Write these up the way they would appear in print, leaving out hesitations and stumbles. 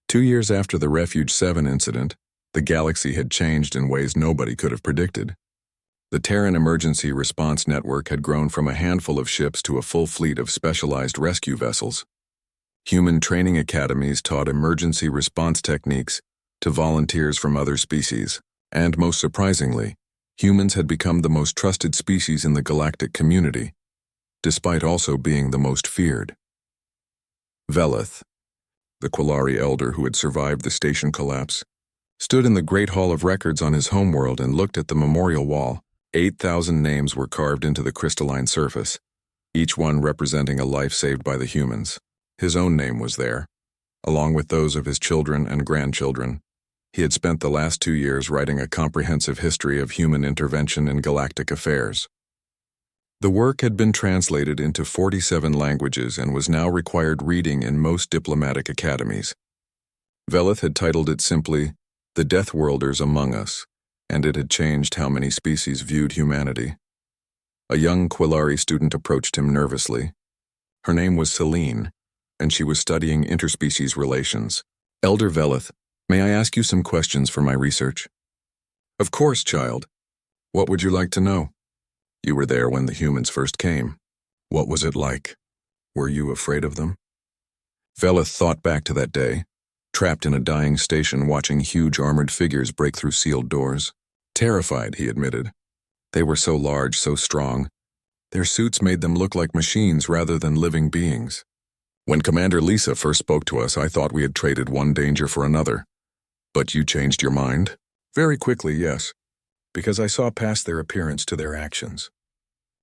2 years after the Refuge 7 incident, the galaxy had changed in ways nobody could have predicted. The Terran Emergency Response Network had grown from a handful of ships to a full fleet of specialized rescue vessels. Human training academies taught emergency response techniques to volunteers from other species, and most surprisingly, humans had become the most trusted species in the galactic community, despite also being the most feared. Velith, the Quillari elder who had survived the station collapse, stood in the Great Hall of Records on his homeworld and looked at the memorial wall. 8,000 names were carved into the crystalline surface, each one representing a life saved by the humans. His own name was there, along with those of his children and grandchildren. He had spent the last 2 years writing a comprehensive history of human intervention in galactic affairs. The work had been translated into 47 languages and was now required reading in most diplomatic academies. Velith had titled it simply, "The Deathworlders Among Us," and it had changed how many species viewed humanity. A young Quillari student approached him nervously. Her name was Celine, and she was studying interspecies relations. "Elder Velith, may I ask you some questions for my research?" "Of course, child. What would you like to know?" "You were there when the humans first came. What was it like? Were you afraid of them?" Velith thought back to that day, trapped in a dying station watching huge armored figures break through sealed doors. "Terrified," he admitted. "They were so large, so strong. Their suits made them look like machines rather than living beings. When Commander Lisa first spoke to us, I thought we had traded one danger for another. But you changed your mind?" "Very quickly, yes, because I saw past their appearance to their actions."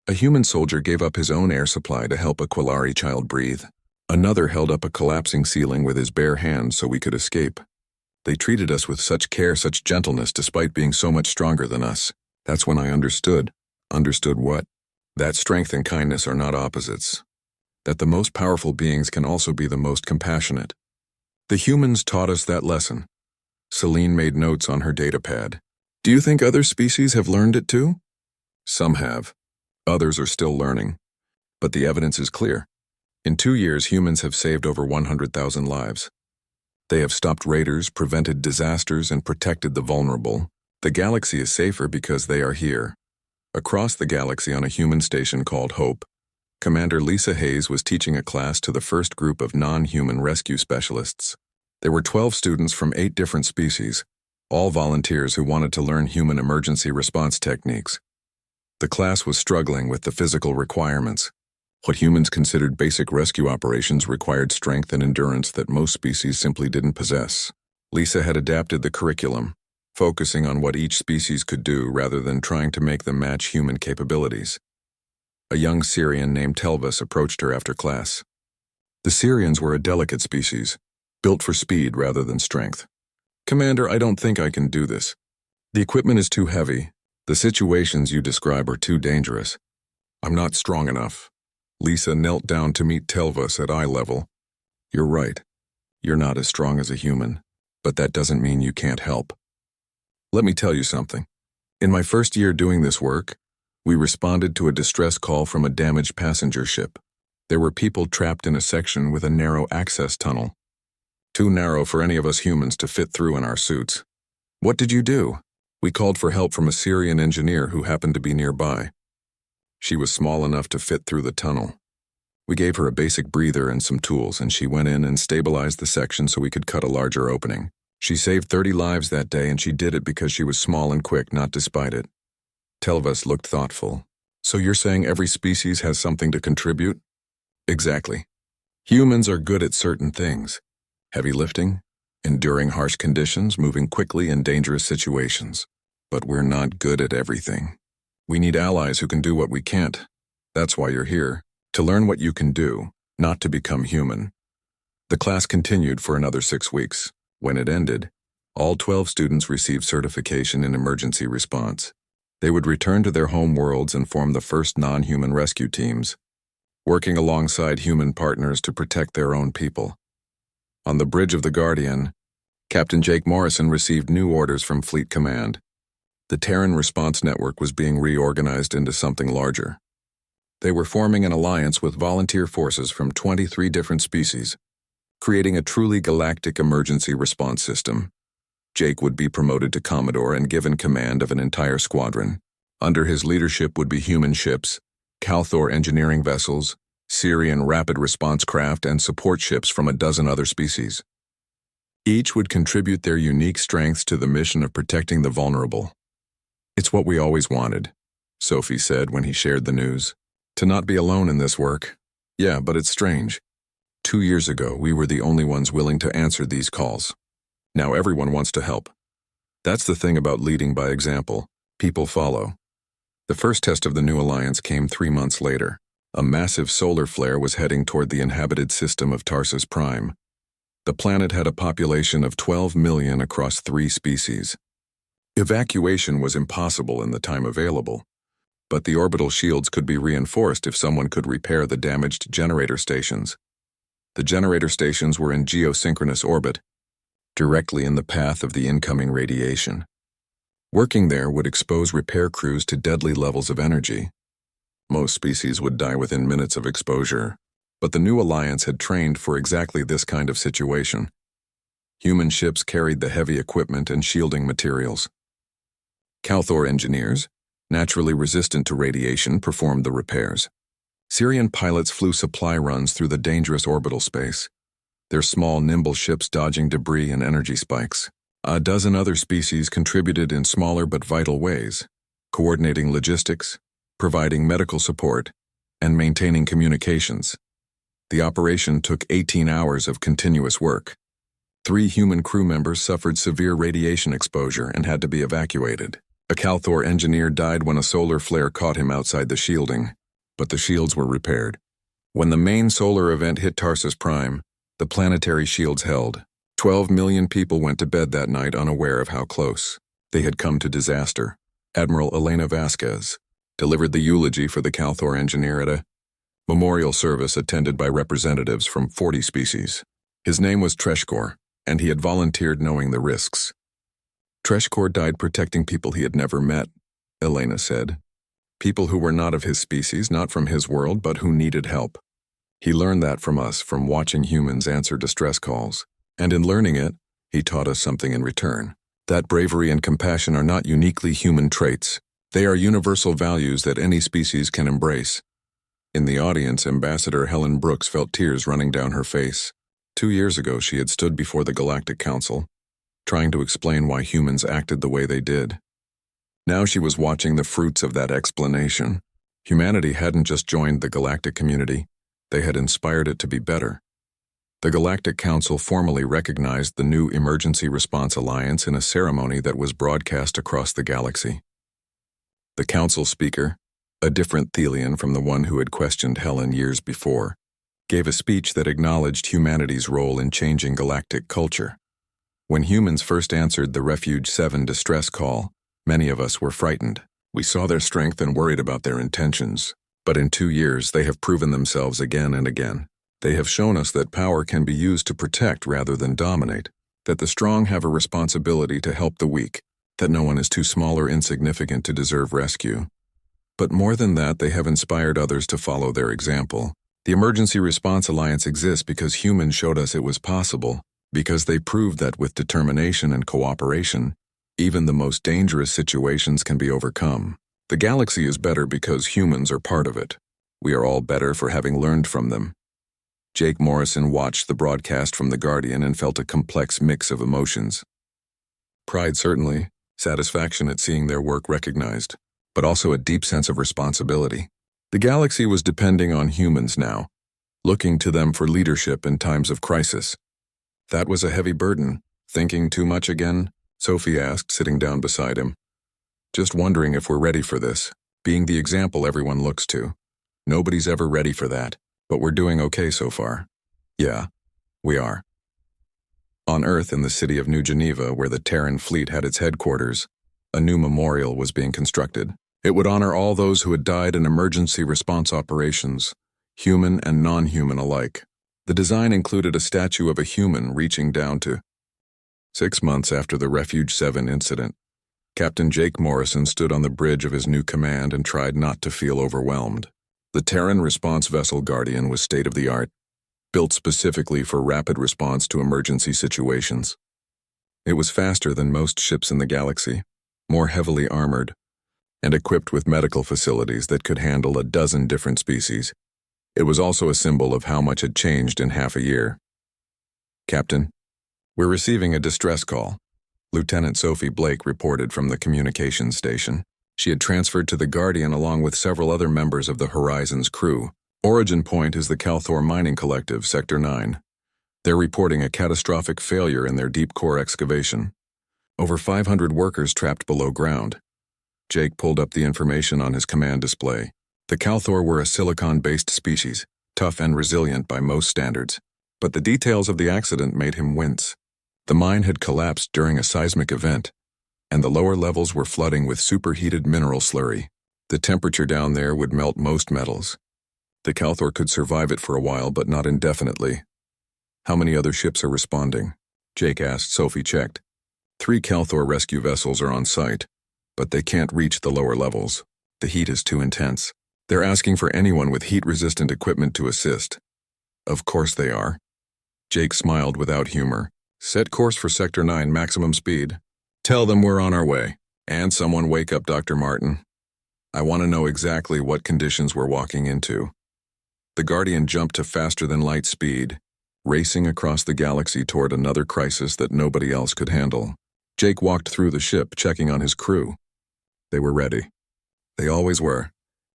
A human soldier gave up his own air supply to help a Quillari child breathe. Another held up a collapsing ceiling with his bare hands so we could escape. They treated us with such care, such gentleness, despite being so much stronger than us. That's when I understood. Understood what? That strength and kindness are not opposites. That the most powerful beings can also be the most compassionate. The humans taught us that lesson. Celine made notes on her datapad. "Do you think other species have learned it too?" "Some have. Others are still learning. But the evidence is clear. In 2 years, humans have saved over 100,000 lives. They have stopped raiders, prevented disasters, and protected the vulnerable. The galaxy is safer because they are here." Across the galaxy on a human station called Hope, Commander Lisa Hayes was teaching a class to the first group of non-human rescue specialists. There were 12 students from 8 different species, all volunteers who wanted to learn human emergency response techniques. The class was struggling with the physical requirements. What humans considered basic rescue operations required strength and endurance that most species simply didn't possess. Lisa had adapted the curriculum, focusing on what each species could do rather than trying to make them match human capabilities. A young Syrian named Telvis approached her after class. The Syrians were a delicate species, built for speed rather than strength. "Commander, I don't think I can do this. The equipment is too heavy. The situations you describe are too dangerous. I'm not strong enough." Lisa knelt down to meet Telvis at eye level. "You're right. You're not as strong as a human, but that doesn't mean you can't help. Let me tell you something. In my first year doing this work, we responded to a distress call from a damaged passenger ship. There were people trapped in a section with a narrow access tunnel. Too narrow for any of us humans to fit through in our suits. What did you do? We called for help from a Syrian engineer who happened to be nearby. She was small enough to fit through the tunnel. We gave her a basic breather and some tools, and she went in and stabilized the section so we could cut a larger opening. She saved 30 lives that day, and she did it because she was small and quick, not despite it." Telvis looked thoughtful. "So you're saying every species has something to contribute?" "Exactly. Humans are good at certain things. Heavy lifting, enduring harsh conditions, moving quickly in dangerous situations. But we're not good at everything. We need allies who can do what we can't. That's why you're here, to learn what you can do, not to become human." The class continued for another 6 weeks. When it ended, all 12 students received certification in emergency response. They would return to their home worlds and form the first non-human rescue teams, working alongside human partners to protect their own people. On the bridge of the Guardian, Captain Jake Morrison received new orders from Fleet Command. The Terran Response Network was being reorganized into something larger. They were forming an alliance with volunteer forces from 23 different species. creating a truly galactic emergency response system. Jake would be promoted to Commodore and given command of an entire squadron. Under his leadership would be human ships, Calthor engineering vessels, Syrian rapid response craft, and support ships from a dozen other species. Each would contribute their unique strengths to the mission of protecting the vulnerable. "It's what we always wanted," Sophie said when he shared the news. "To not be alone in this work. Yeah, but it's strange. 2 years ago, we were the only ones willing to answer these calls. Now everyone wants to help. That's the thing about leading by example. People follow." The first test of the new alliance came 3 months later. A massive solar flare was heading toward the inhabited system of Tarsus Prime. The planet had a population of 12 million across 3 species. Evacuation was impossible in the time available, but the orbital shields could be reinforced if someone could repair the damaged generator stations. The generator stations were in geosynchronous orbit, directly in the path of the incoming radiation. Working there would expose repair crews to deadly levels of energy. Most species would die within minutes of exposure, but the new alliance had trained for exactly this kind of situation. Human ships carried the heavy equipment and shielding materials. Calthor engineers, naturally resistant to radiation, performed the repairs. Syrian pilots flew supply runs through the dangerous orbital space, their small, nimble ships dodging debris and energy spikes. A dozen other species contributed in smaller but vital ways, coordinating logistics, providing medical support, and maintaining communications. The operation took 18 hours of continuous work. 3 human crew members suffered severe radiation exposure and had to be evacuated. A Calthor engineer died when a solar flare caught him outside the shielding, but the shields were repaired. When the main solar event hit Tarsus Prime, the planetary shields held. 12 million people went to bed that night unaware of how close they had come to disaster. Admiral Elena Vasquez delivered the eulogy for the Calthor engineer at a memorial service attended by representatives from 40 species. His name was Treshkor, and he had volunteered knowing the risks. Treshkor died protecting people he had never met, Elena said. People who were not of his species, not from his world, but who needed help. He learned that from us, from watching humans answer distress calls. And in learning it, he taught us something in return. That bravery and compassion are not uniquely human traits. They are universal values that any species can embrace. In the audience, Ambassador Helen Brooks felt tears running down her face. 2 years ago, she had stood before the Galactic Council, trying to explain why humans acted the way they did. Now she was watching the fruits of that explanation. Humanity hadn't just joined the galactic community, they had inspired it to be better. The Galactic Council formally recognized the new Emergency Response Alliance in a ceremony that was broadcast across the galaxy. The council speaker, a different Thelian from the one who had questioned Helen years before, gave a speech that acknowledged humanity's role in changing galactic culture. When humans first answered the Refuge 7 distress call, many of us were frightened. We saw their strength and worried about their intentions. But in 2 years, they have proven themselves again and again. They have shown us that power can be used to protect rather than dominate, that the strong have a responsibility to help the weak, that no one is too small or insignificant to deserve rescue. But more than that, they have inspired others to follow their example. The Emergency Response Alliance exists because humans showed us it was possible, because they proved that with determination and cooperation, even the most dangerous situations can be overcome. The galaxy is better because humans are part of it. We are all better for having learned from them. Jake Morrison watched the broadcast from The Guardian and felt a complex mix of emotions. Pride certainly, satisfaction at seeing their work recognized, but also a deep sense of responsibility. The galaxy was depending on humans now, looking to them for leadership in times of crisis. That was a heavy burden. Thinking too much again? Sophie asked, sitting down beside him. Just wondering if we're ready for this, being the example everyone looks to. Nobody's ever ready for that, but we're doing okay so far. Yeah, we are. On Earth, in the city of New Geneva, where the Terran fleet had its headquarters, a new memorial was being constructed. It would honor all those who had died in emergency response operations, human and non-human alike. The design included a statue of a human reaching down to. 6 months after the Refuge 7 incident, Captain Jake Morrison stood on the bridge of his new command and tried not to feel overwhelmed. The Terran response vessel Guardian was state-of-the-art, built specifically for rapid response to emergency situations. It was faster than most ships in the galaxy, more heavily armored, and equipped with medical facilities that could handle a dozen different species. It was also a symbol of how much had changed in half a year. "Captain, we're receiving a distress call," Lieutenant Sophie Blake reported from the communications station. She had transferred to the Guardian along with several other members of the Horizon's crew. Origin point is the Calthor Mining Collective, Sector 9. They're reporting a catastrophic failure in their deep core excavation. Over 500 workers trapped below ground. Jake pulled up the information on his command display. The Calthor were a silicon-based species, tough and resilient by most standards. But the details of the accident made him wince. The mine had collapsed during a seismic event, and the lower levels were flooding with superheated mineral slurry. The temperature down there would melt most metals. The Calthor could survive it for a while, but not indefinitely. "How many other ships are responding?" Jake asked. Sophie checked. 3 Calthor rescue vessels are on site, but they can't reach the lower levels. The heat is too intense. They're asking for anyone with heat-resistant equipment to assist. "Of course they are." Jake smiled without humor. "Set course for Sector 9, maximum speed. Tell them we're on our way. And someone wake up Dr. Martin. I want to know exactly what conditions we're walking into." The Guardian jumped to faster-than-light speed, racing across the galaxy toward another crisis that nobody else could handle. Jake walked through the ship, checking on his crew. They were ready. They always were.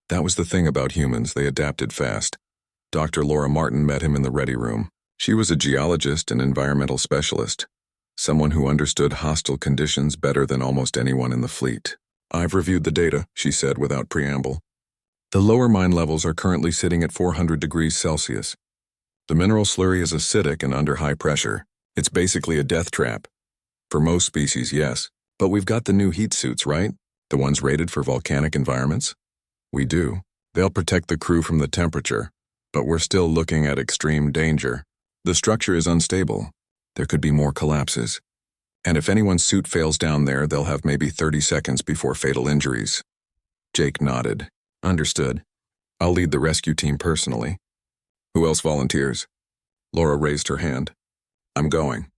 That was the thing about humans, they adapted fast. Dr. Laura Martin met him in the ready room. She was a geologist and environmental specialist, someone who understood hostile conditions better than almost anyone in the fleet. "I've reviewed the data," she said without preamble. "The lower mine levels are currently sitting at 400 degrees Celsius. The mineral slurry is acidic and under high pressure. It's basically a death trap. For most species, yes. But we've got the new heat suits, right? The ones rated for volcanic environments? We do. They'll protect the crew from the temperature, but we're still looking at extreme danger. The structure is unstable. There could be more collapses. And if anyone's suit fails down there, they'll have maybe 30 seconds before fatal injuries." Jake nodded. "Understood. I'll lead the rescue team personally. Who else volunteers?" Laura raised her hand. "I'm going.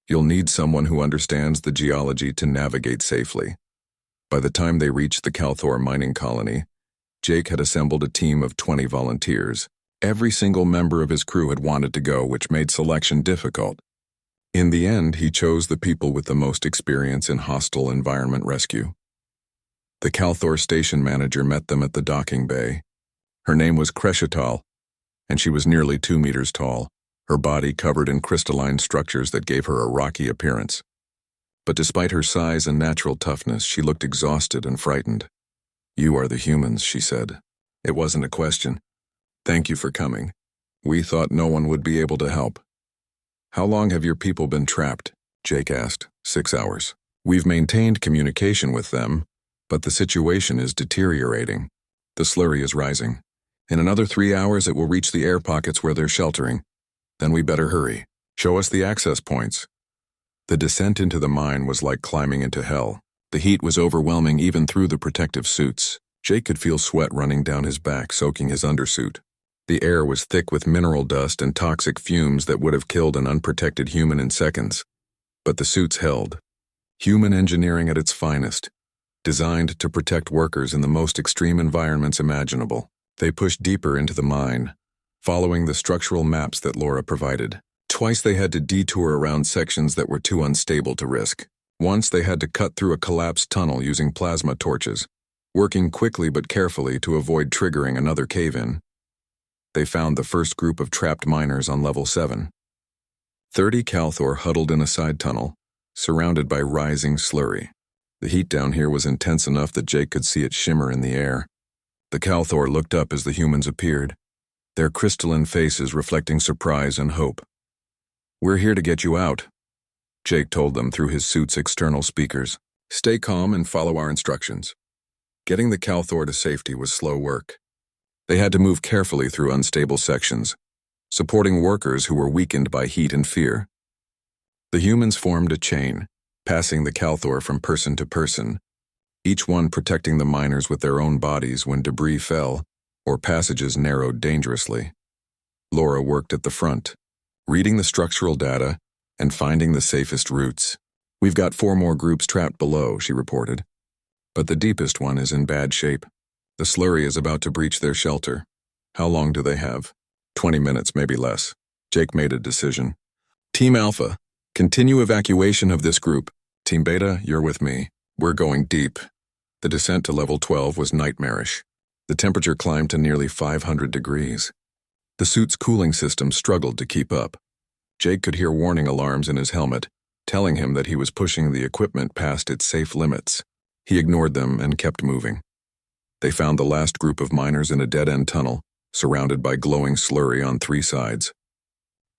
You'll need someone who understands the geology to navigate safely." By the time they reached the Calthor mining colony, Jake had assembled a team of 20 volunteers. Every single member of his crew had wanted to go, which made selection difficult. In the end, he chose the people with the most experience in hostile environment rescue. The Calthor station manager met them at the docking bay. Her name was Crescital, and she was nearly 2 meters tall, her body covered in crystalline structures that gave her a rocky appearance. But despite her size and natural toughness, she looked exhausted and frightened. "You are the humans," she said. "It wasn't a question. Thank you for coming. We thought no one would be able to help." "How long have your people been trapped?" Jake asked. 6 hours. "We've maintained communication with them, but the situation is deteriorating. The slurry is rising. In another 3 hours it will reach the air pockets where they're sheltering. Then we better hurry. Show us the access points." The descent into the mine was like climbing into hell. The heat was overwhelming even through the protective suits. Jake could feel sweat running down his back, soaking his undersuit. The air was thick with mineral dust and toxic fumes that would have killed an unprotected human in seconds. But the suits held. Human engineering at its finest, designed to protect workers in the most extreme environments imaginable. They pushed deeper into the mine, following the structural maps that Laura provided. Twice they had to detour around sections that were too unstable to risk. Once they had to cut through a collapsed tunnel using plasma torches, working quickly but carefully to avoid triggering another cave-in. They found the first group of trapped miners on level 7. 30 Calthor huddled in a side tunnel, surrounded by rising slurry. The heat down here was intense enough that Jake could see it shimmer in the air. The Calthor looked up as the humans appeared, their crystalline faces reflecting surprise and hope. "We're here to get you out," Jake told them through his suit's external speakers. "Stay calm and follow our instructions." Getting the Calthor to safety was slow work. They had to move carefully through unstable sections, supporting workers who were weakened by heat and fear. The humans formed a chain, passing the Calthor from person to person, each one protecting the miners with their own bodies when debris fell or passages narrowed dangerously. Laura worked at the front, reading the structural data and finding the safest routes. "We've got 4 more groups trapped below," she reported. "But the deepest one is in bad shape. The slurry is about to breach their shelter." "How long do they have?" 20 minutes, maybe less. Jake made a decision. "Team Alpha, continue evacuation of this group. Team Beta, you're with me. We're going deep." The descent to level 12 was nightmarish. The temperature climbed to nearly 500 degrees. The suit's cooling system struggled to keep up. Jake could hear warning alarms in his helmet, telling him that he was pushing the equipment past its safe limits. He ignored them and kept moving. They found the last group of miners in a dead-end tunnel, surrounded by glowing slurry on 3 sides.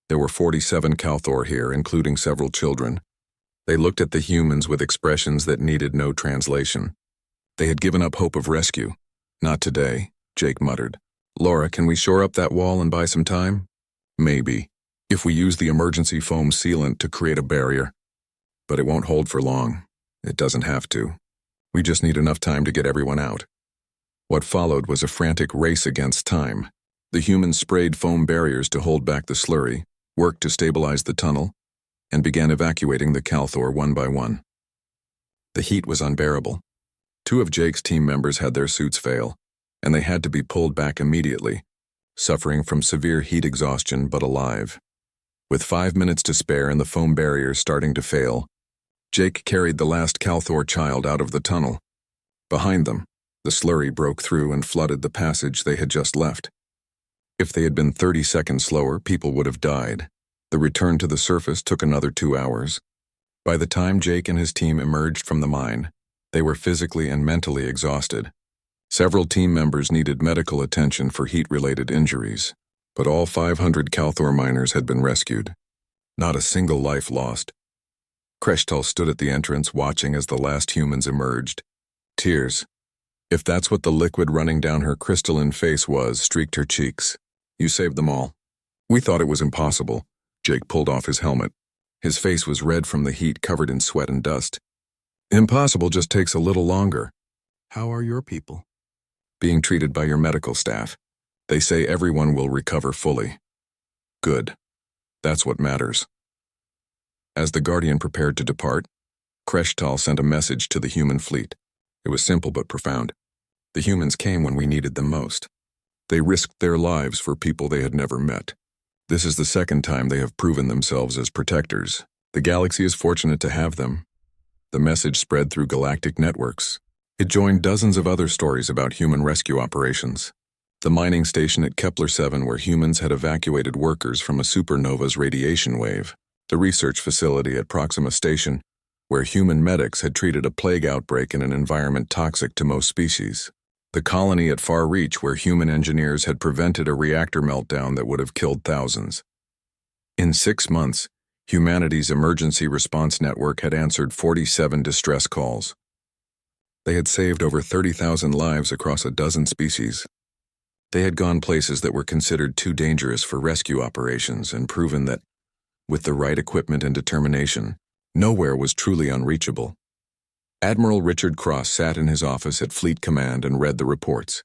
There were 47 Calthor here, including several children. They looked at the humans with expressions that needed no translation. They had given up hope of rescue. "Not today," Jake muttered. "Laura, can we shore up that wall and buy some time?" "Maybe, if we use the emergency foam sealant to create a barrier. But it won't hold for long. It doesn't have to. We just need enough time to get everyone out." What followed was a frantic race against time. The humans sprayed foam barriers to hold back the slurry, worked to stabilize the tunnel, and began evacuating the Calthor one by one. The heat was unbearable. 2 of Jake's team members had their suits fail, and they had to be pulled back immediately, suffering from severe heat exhaustion but alive. With 5 minutes to spare and the foam barriers starting to fail, Jake carried the last Calthor child out of the tunnel. Behind them, the slurry broke through and flooded the passage they had just left. If they had been 30 seconds slower, people would have died. The return to the surface took another 2 hours. By the time Jake and his team emerged from the mine, they were physically and mentally exhausted. Several team members needed medical attention for heat-related injuries, but all 500 Calthor miners had been rescued. Not a single life lost. Kreshtal stood at the entrance watching as the last humans emerged. Tears, if that's what the liquid running down her crystalline face was, streaked her cheeks. "You saved them all." "We thought it was impossible." Jake pulled off his helmet. His face was red from the heat, covered in sweat and dust. "Impossible just takes a little longer." "How are your people?" "Being treated by your medical staff. They say everyone will recover fully." "Good. That's what matters." As the Guardian prepared to depart, Kreshtal sent a message to the human fleet. It was simple but profound. The humans came when we needed them most. They risked their lives for people they had never met. This is the second time they have proven themselves as protectors. The galaxy is fortunate to have them. The message spread through galactic networks. It joined dozens of other stories about human rescue operations. The mining station at Kepler 7, where humans had evacuated workers from a supernova's radiation wave. The research facility at Proxima Station, where human medics had treated a plague outbreak in an environment toxic to most species. The colony at Far Reach, where human engineers had prevented a reactor meltdown that would have killed thousands. In 6 months, humanity's emergency response network had answered 47 distress calls. They had saved over 30,000 lives across a dozen species. They had gone places that were considered too dangerous for rescue operations and proven that, with the right equipment and determination, nowhere was truly unreachable. Admiral Richard Cross sat in his office at Fleet Command and read the reports.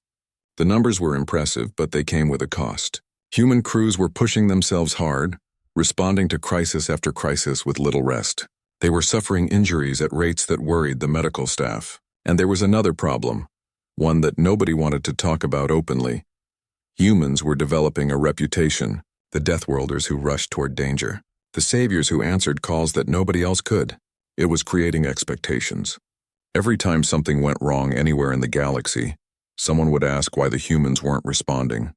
The numbers were impressive, but they came with a cost. Human crews were pushing themselves hard, responding to crisis after crisis with little rest. They were suffering injuries at rates that worried the medical staff. And there was another problem, one that nobody wanted to talk about openly. Humans were developing a reputation, the Deathworlders who rushed toward danger, the saviors who answered calls that nobody else could. It was creating expectations. Every time something went wrong anywhere in the galaxy, someone would ask why the humans weren't responding.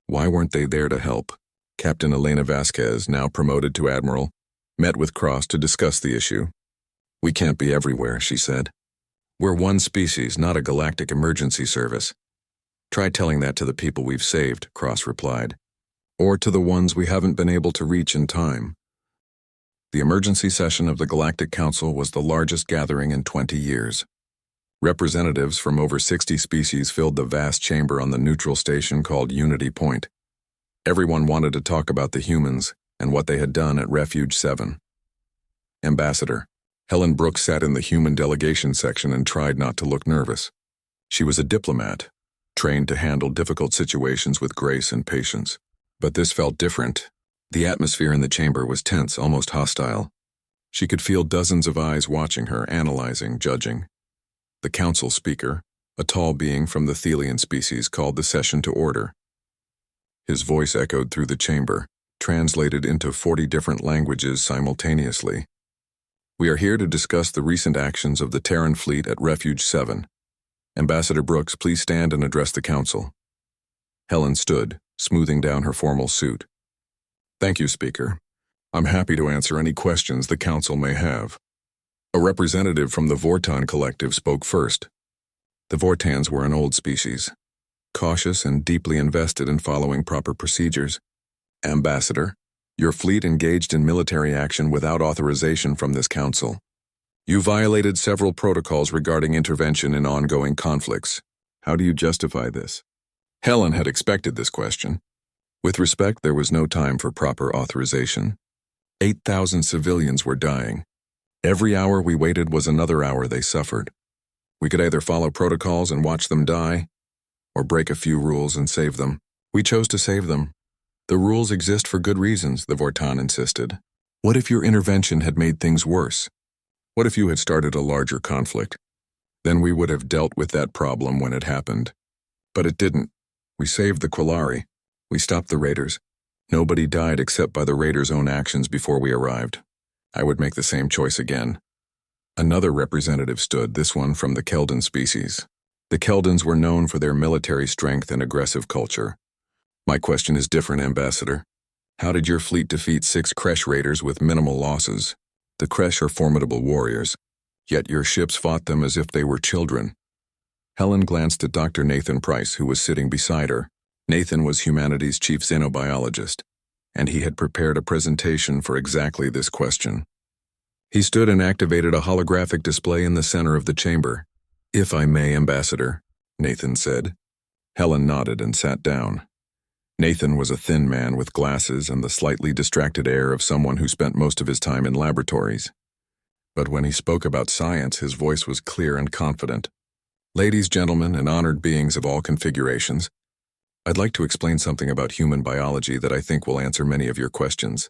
Why weren't they there to help? Captain Elena Vasquez, now promoted to Admiral, met with Cross to discuss the issue. "We can't be everywhere," she said. "We're one species, not a galactic emergency service." "Try telling that to the people we've saved," Cross replied. "Or to the ones we haven't been able to reach in time." The emergency session of the Galactic Council was the largest gathering in 20 years. Representatives from over 60 species filled the vast chamber on the neutral station called Unity Point. Everyone wanted to talk about the humans and what they had done at Refuge 7. Ambassador Helen Brooks sat in the human delegation section and tried not to look nervous. She was a diplomat, trained to handle difficult situations with grace and patience. But this felt different. The atmosphere in the chamber was tense, almost hostile. She could feel dozens of eyes watching her, analyzing, judging. The council speaker, a tall being from the Thelian species, called the session to order. His voice echoed through the chamber, translated into 40 different languages simultaneously. We are here to discuss the recent actions of the Terran fleet at Refuge 7. Ambassador Brooks, please stand and address the council. Helen stood, smoothing down her formal suit. Thank you, Speaker. I'm happy to answer any questions the council may have. A representative from the Vortan Collective spoke first. The Vortans were an old species, cautious and deeply invested in following proper procedures. Ambassador, your fleet engaged in military action without authorization from this council. You violated several protocols regarding intervention in ongoing conflicts. How do you justify this? Helen had expected this question. With respect, there was no time for proper authorization. 8,000 civilians were dying. Every hour we waited was another hour they suffered. We could either follow protocols and watch them die, or break a few rules and save them. We chose to save them. The rules exist for good reasons, the Vortan insisted. What if your intervention had made things worse? What if you had started a larger conflict? Then we would have dealt with that problem when it happened. But it didn't. We saved the Quillari. We stopped the raiders. Nobody died except by the raiders' own actions before we arrived. I would make the same choice again. Another representative stood, this one from the Keldan species. The Keldans were known for their military strength and aggressive culture. My question is different, Ambassador. How did your fleet defeat 6 Kresh raiders with minimal losses? The Kresh are formidable warriors, yet your ships fought them as if they were children. Helen glanced at Dr. Nathan Price, who was sitting beside her. Nathan was humanity's chief xenobiologist, and he had prepared a presentation for exactly this question. He stood and activated a holographic display in the center of the chamber. If I may, Ambassador, Nathan said. Helen nodded and sat down. Nathan was a thin man with glasses and the slightly distracted air of someone who spent most of his time in laboratories. But when he spoke about science, his voice was clear and confident. Ladies, gentlemen, and honored beings of all configurations, I'd like to explain something about human biology that I think will answer many of your questions.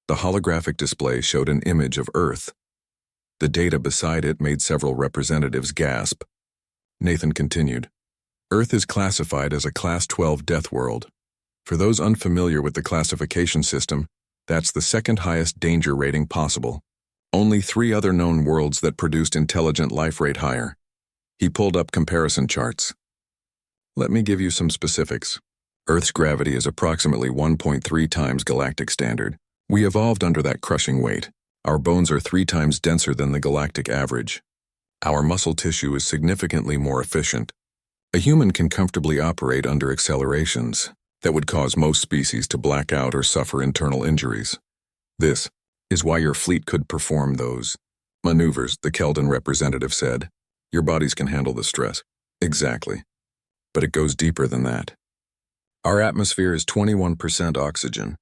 The holographic display showed an image of Earth. The data beside it made several representatives gasp. Nathan continued, Earth is classified as a Class 12 death world. For those unfamiliar with the classification system, that's the second highest danger rating possible. Only 3 other known worlds that produced intelligent life rate higher. He pulled up comparison charts. Let me give you some specifics. Earth's gravity is approximately 1.3 times galactic standard. We evolved under that crushing weight. Our bones are 3 times denser than the galactic average. Our muscle tissue is significantly more efficient. A human can comfortably operate under accelerations that would cause most species to black out or suffer internal injuries. This is why your fleet could perform those maneuvers, the Keldan representative said. Your bodies can handle the stress. Exactly. But it goes deeper than that. Our atmosphere is 21% oxygen.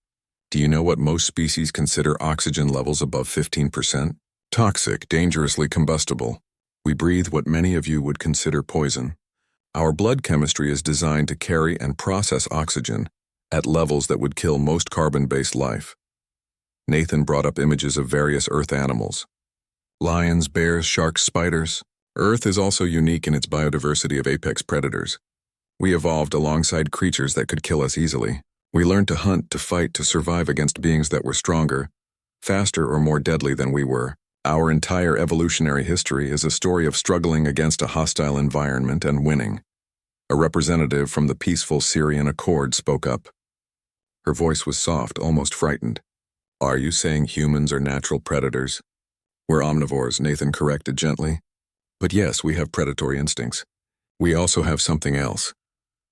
Do you know what most species consider oxygen levels above 15%? Toxic, dangerously combustible. We breathe what many of you would consider poison. Our blood chemistry is designed to carry and process oxygen at levels that would kill most carbon-based life. Nathan brought up images of various Earth animals. Lions, bears, sharks, spiders. Earth is also unique in its biodiversity of apex predators. We evolved alongside creatures that could kill us easily. We learned to hunt, to fight, to survive against beings that were stronger, faster, or more deadly than we were. Our entire evolutionary history is a story of struggling against a hostile environment and winning. A representative from the peaceful Syrian Accord spoke up. Her voice was soft, almost frightened. Are you saying humans are natural predators? We're omnivores, Nathan corrected gently. But yes, we have predatory instincts. We also have something else.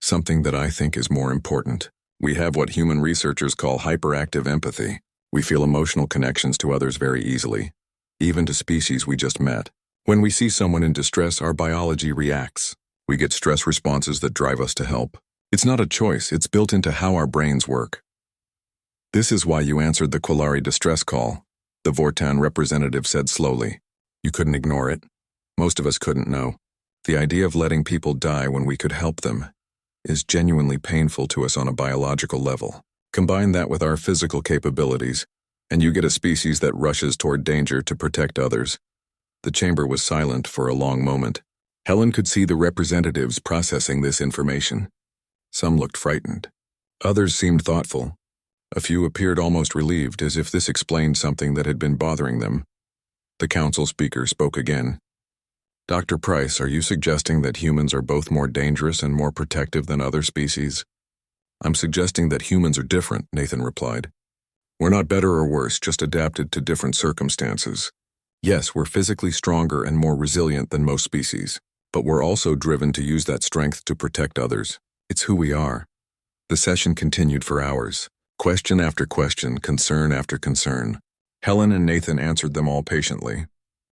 Something that I think is more important. We have what human researchers call hyperactive empathy. We feel emotional connections to others very easily, even to species we just met. When we see someone in distress, our biology reacts. We get stress responses that drive us to help. It's not a choice, it's built into how our brains work. This is why you answered the Quillari distress call, the Vortan representative said slowly. You couldn't ignore it. Most of us couldn't know. The idea of letting people die when we could help them is genuinely painful to us on a biological level. Combine that with our physical capabilities, and you get a species that rushes toward danger to protect others. The chamber was silent for a long moment. Helen could see the representatives processing this information. Some looked frightened. Others seemed thoughtful. A few appeared almost relieved, as if this explained something that had been bothering them. The council speaker spoke again. Dr. Price, are you suggesting that humans are both more dangerous and more protective than other species? I'm suggesting that humans are different, Nathan replied. We're not better or worse, just adapted to different circumstances. Yes, we're physically stronger and more resilient than most species, but we're also driven to use that strength to protect others. It's who we are. The session continued for hours. Question after question, concern after concern. Helen and Nathan answered them all patiently.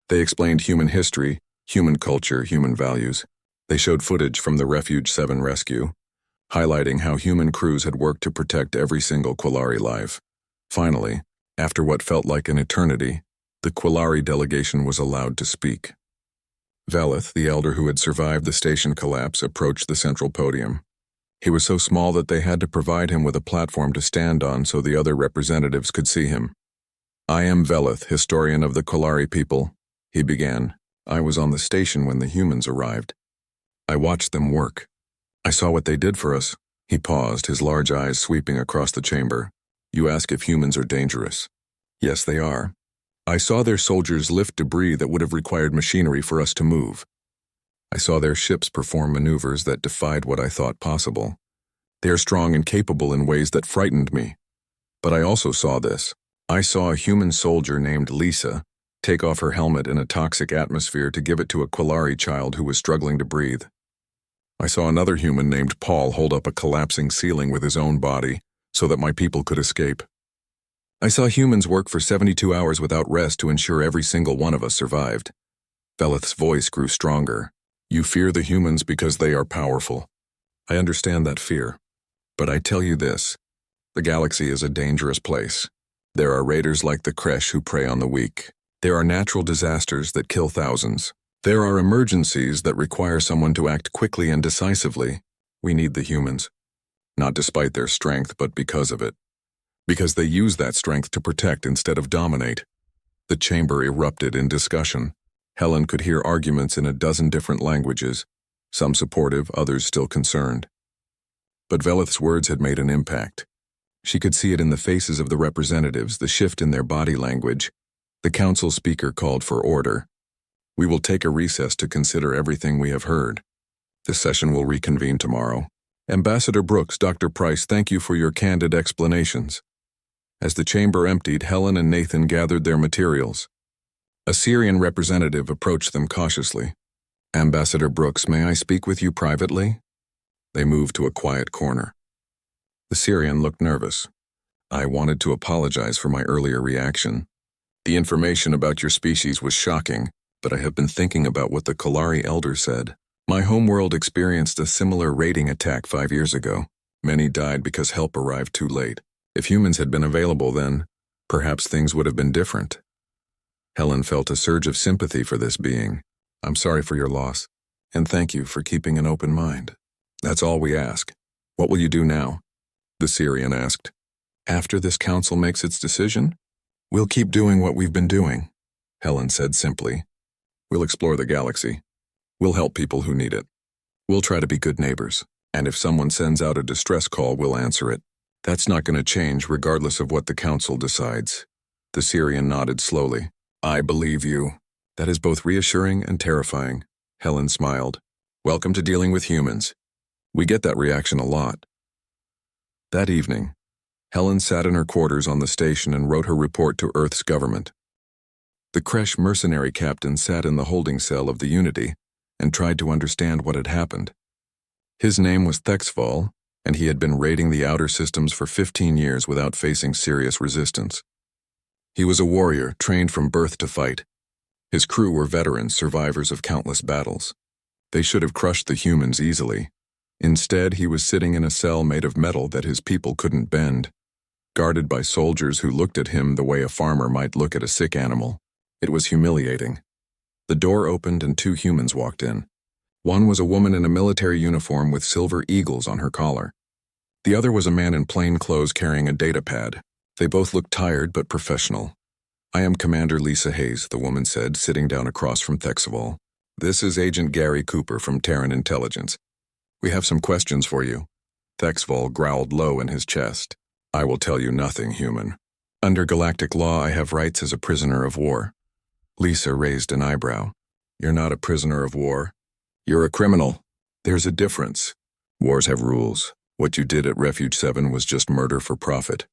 They explained human history, human culture, human values. They showed footage from the Refuge 7 rescue, highlighting how human crews had worked to protect every single Quillari life. Finally, after what felt like an eternity, the Quillari delegation was allowed to speak. Velith, the elder who had survived the station collapse, approached the central podium. He was so small that they had to provide him with a platform to stand on so the other representatives could see him. I am Velith, historian of the Quillari people, he began. I was on the station when the humans arrived. I watched them work. I saw what they did for us. He paused, his large eyes sweeping across the chamber. You ask if humans are dangerous. Yes, they are. I saw their soldiers lift debris that would have required machinery for us to move. I saw their ships perform maneuvers that defied what I thought possible. They are strong and capable in ways that frightened me. But I also saw this. I saw a human soldier named Lisa take off her helmet in a toxic atmosphere to give it to a Quillari child who was struggling to breathe. I saw another human named Paul hold up a collapsing ceiling with his own body so that my people could escape. I saw humans work for 72 hours without rest to ensure every single one of us survived. Velith's voice grew stronger. You fear the humans because they are powerful. I understand that fear. But I tell you this, the galaxy is a dangerous place. There are raiders like the Kresh who prey on the weak. There are natural disasters that kill thousands. There are emergencies that require someone to act quickly and decisively. We need the humans. Not despite their strength, but because of it. Because they use that strength to protect instead of dominate. The chamber erupted in discussion. Helen could hear arguments in a dozen different languages, some supportive, others still concerned. But Velith's words had made an impact. She could see it in the faces of the representatives, the shift in their body language. The council speaker called for order. We will take a recess to consider everything we have heard. The session will reconvene tomorrow. Ambassador Brooks, Dr. Price, thank you for your candid explanations. As the chamber emptied, Helen and Nathan gathered their materials. A Syrian representative approached them cautiously. Ambassador Brooks, may I speak with you privately? They moved to a quiet corner. The Syrian looked nervous. I wanted to apologize for my earlier reaction. The information about your species was shocking, but I have been thinking about what the Quillari elder said. My homeworld experienced a similar raiding attack 5 years ago. Many died because help arrived too late. If humans had been available then, perhaps things would have been different. Helen felt a surge of sympathy for this being. I'm sorry for your loss, and thank you for keeping an open mind. That's all we ask. What will you do now? The Syrian asked. After this council makes its decision? We'll keep doing what we've been doing, Helen said simply. We'll explore the galaxy. We'll help people who need it. We'll try to be good neighbors, and if someone sends out a distress call, we'll answer it. That's not going to change regardless of what the council decides. The Syrian nodded slowly. I believe you. That is both reassuring and terrifying. Helen smiled. Welcome to dealing with humans. We get that reaction a lot. That evening, Helen sat in her quarters on the station and wrote her report to Earth's government. The Kresh mercenary captain sat in the holding cell of the Unity and tried to understand what had happened. His name was Thexval, and he had been raiding the outer systems for 15 years without facing serious resistance. He was a warrior, trained from birth to fight. His crew were veterans, survivors of countless battles. They should have crushed the humans easily. Instead, he was sitting in a cell made of metal that his people couldn't bend, guarded by soldiers who looked at him the way a farmer might look at a sick animal. It was humiliating. The door opened and 2 humans walked in. One was a woman in a military uniform with silver eagles on her collar. The other was a man in plain clothes carrying a data pad. They both looked tired but professional. "I am Commander Lisa Hayes," the woman said, sitting down across from Thexval. "This is Agent Gary Cooper from Terran Intelligence. We have some questions for you." Thexval growled low in his chest. "I will tell you nothing, human. Under galactic law, I have rights as a prisoner of war." Lisa raised an eyebrow. "You're not a prisoner of war. You're a criminal. There's a difference. Wars have rules. What you did at Refuge 7 was just murder for profit.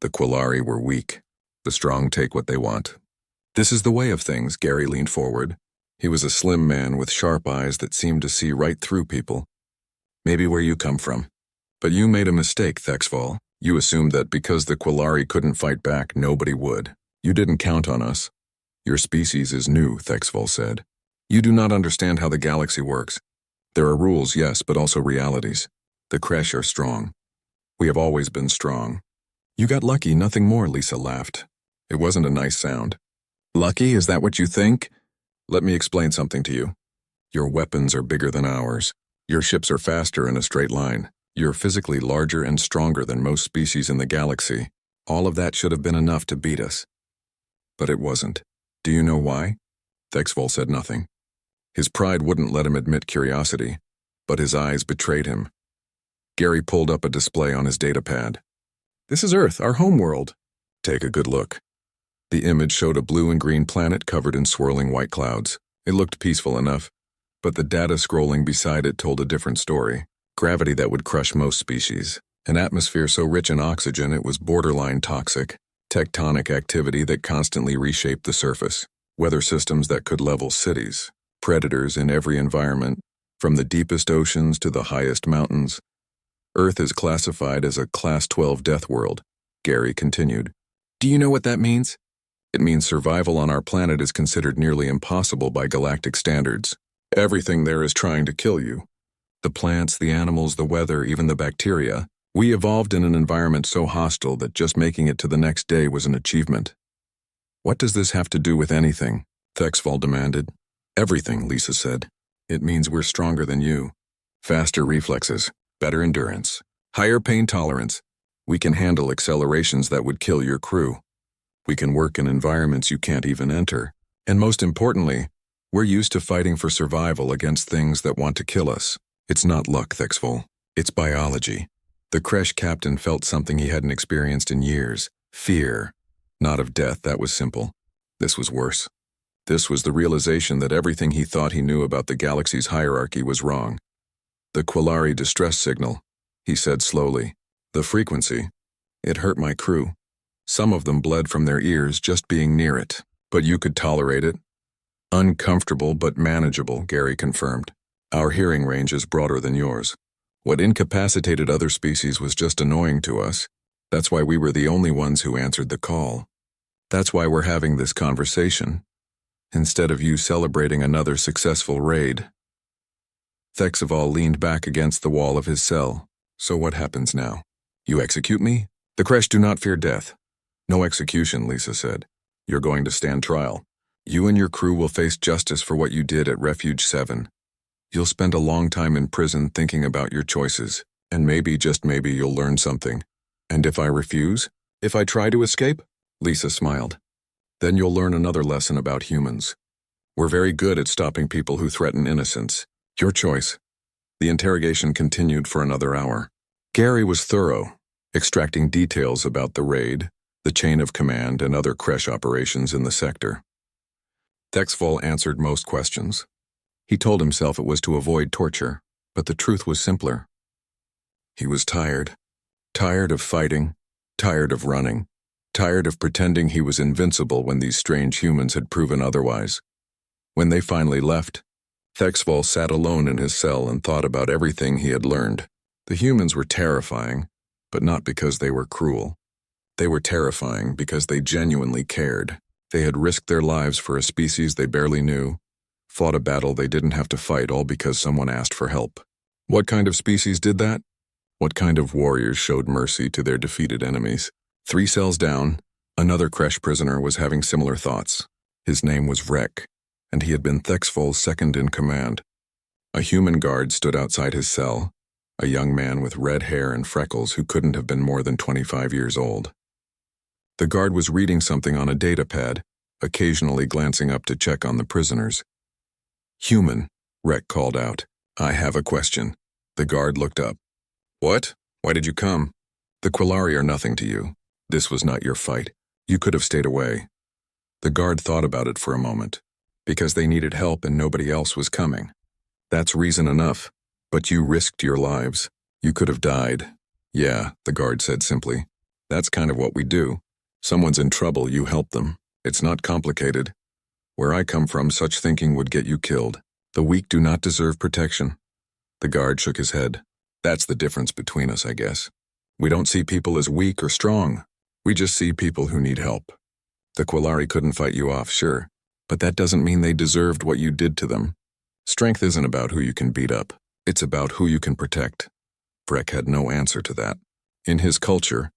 The Quillari were weak. The strong take what they want." "This is the way of things," Gary leaned forward. He was a slim man with sharp eyes that seemed to see right through people. "Maybe where you come from. But you made a mistake, Thexval. You assumed that because the Quillari couldn't fight back, nobody would. You didn't count on us." "Your species is new," Thexval said. "You do not understand how the galaxy works. There are rules, yes, but also realities. The Kresh are strong. We have always been strong." "You got lucky, nothing more," Lisa laughed. It wasn't a nice sound. "Lucky, is that what you think? Let me explain something to you. Your weapons are bigger than ours. Your ships are faster in a straight line. You're physically larger and stronger than most species in the galaxy. All of that should have been enough to beat us. But it wasn't. Do you know why?" Thexval said nothing. His pride wouldn't let him admit curiosity, but his eyes betrayed him. Gary pulled up a display on his datapad. "This is Earth, our homeworld." "Take a good look." The image showed a blue and green planet covered in swirling white clouds. It looked peaceful enough, but the data scrolling beside it told a different story. Gravity that would crush most species. An atmosphere so rich in oxygen it was borderline toxic. Tectonic activity that constantly reshaped the surface. Weather systems that could level cities. Predators in every environment, from the deepest oceans to the highest mountains. Earth is classified as a Class 12 death world, Gary continued. "Do you know what that means?" "It means survival on our planet is considered nearly impossible by galactic standards. Everything there is trying to kill you. The plants, the animals, the weather, even the bacteria. We evolved in an environment so hostile that just making it to the next day was an achievement." "What does this have to do with anything?" Thexval demanded. "Everything," Lisa said. "It means we're stronger than you. Faster reflexes, better endurance, higher pain tolerance. We can handle accelerations that would kill your crew. We can work in environments you can't even enter. And most importantly, we're used to fighting for survival against things that want to kill us. It's not luck, Thexval. It's biology." The Kresh captain felt something he hadn't experienced in years. Fear. Not of death, that was simple. This was worse. This was the realization that everything he thought he knew about the galaxy's hierarchy was wrong. "The Quillari distress signal," he said slowly. "The frequency. It hurt my crew. Some of them bled from their ears just being near it. But you could tolerate it." "Uncomfortable but manageable," Gary confirmed. "Our hearing range is broader than yours. What incapacitated other species was just annoying to us. That's why we were the only ones who answered the call. That's why we're having this conversation, instead of you celebrating another successful raid." Thexval leaned back against the wall of his cell. "So what happens now? You execute me?" "The Kresh do not fear death." "No execution," Lisa said. "You're going to stand trial. You and your crew will face justice for what you did at Refuge 7. You'll spend a long time in prison thinking about your choices, and maybe, just maybe, you'll learn something. And if I refuse? If I try to escape?" Lisa smiled. "Then you'll learn another lesson about humans. We're very good at stopping people who threaten innocence. Your choice." The interrogation continued for another hour. Gary was thorough, extracting details about the raid, the chain of command, and other Kresh operations in the sector. Thexval answered most questions. He told himself it was to avoid torture, but the truth was simpler. He was tired. Tired of fighting, tired of running, tired of pretending he was invincible when these strange humans had proven otherwise. When they finally left, Thexval sat alone in his cell and thought about everything he had learned. The humans were terrifying, but not because they were cruel. They were terrifying because they genuinely cared. They had risked their lives for a species they barely knew, fought a battle they didn't have to fight all because someone asked for help. What kind of species did that? What kind of warriors showed mercy to their defeated enemies? 3 cells down, another Kresh prisoner was having similar thoughts. His name was Rek, and he had been Thexval's second in command. A human guard stood outside his cell, a young man with red hair and freckles who couldn't have been more than 25 years old. The guard was reading something on a datapad, occasionally glancing up to check on the prisoners. "Human," Rek called out. "I have a question." The guard looked up. "What? Why did you come?" "The Quillari are nothing to you. This was not your fight. You could have stayed away." The guard thought about it for a moment. "Because they needed help and nobody else was coming. That's reason enough. But you risked your lives. You could have died." "Yeah," the guard said simply. "That's kind of what we do. Someone's in trouble, you help them. It's not complicated. Where I come from, such thinking would get you killed. The weak do not deserve protection." The guard shook his head. "That's the difference between us, I guess. We don't see people as weak or strong. We just see people who need help. The Quillari couldn't fight you off, sure, but that doesn't mean they deserved what you did to them. Strength isn't about who you can beat up. It's about who you can protect." Breck had no answer to that. In his culture,